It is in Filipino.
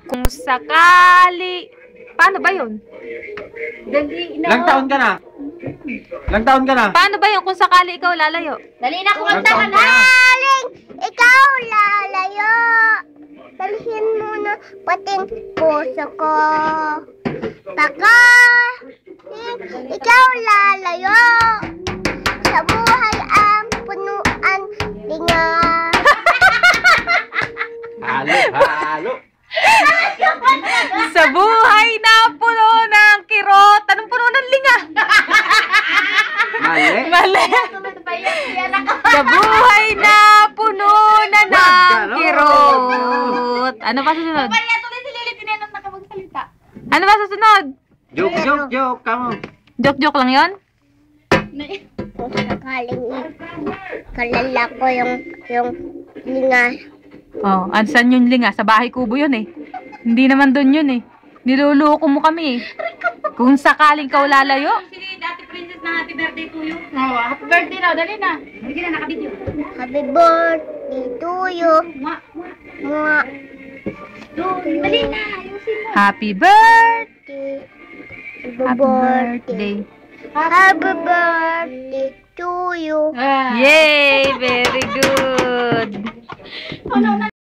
Kung sakali... Paano ba yun? Ilang taon ka na? Ilang taon ka na? Paano ba yun kung sakali ikaw lalayo? Dali na, Ilang taon ka na? Aling, ikaw lalayo. Dalhin mo na pating puso ko. Baka ikaw lalayo. Sa buhay ang punuan linga. Halo. Sa buhay na puno ng kirot. Anong puno ng linga? Mali. Mali. Sa buhay na puno na ng kirot. Ano ba susunod? Ano ba susunod? Joke. Come on. Joke lang yon? Kung sakaling kalala ko yung linga. Oh, saan yung linga? Sa bahay kubo yun eh. Hindi naman doon yun eh. Niluluko mo kami eh. Kung sakaling kau lalayo. Si Dati Princess na happy birthday to you. Oo, happy birthday na. Dali na. Hindi na nakabidyo. Happy birthday to you. Mwah. Dali na. Ayusin mo. Happy birthday. Happy birthday. Happy birthday to you. Yay! Very good.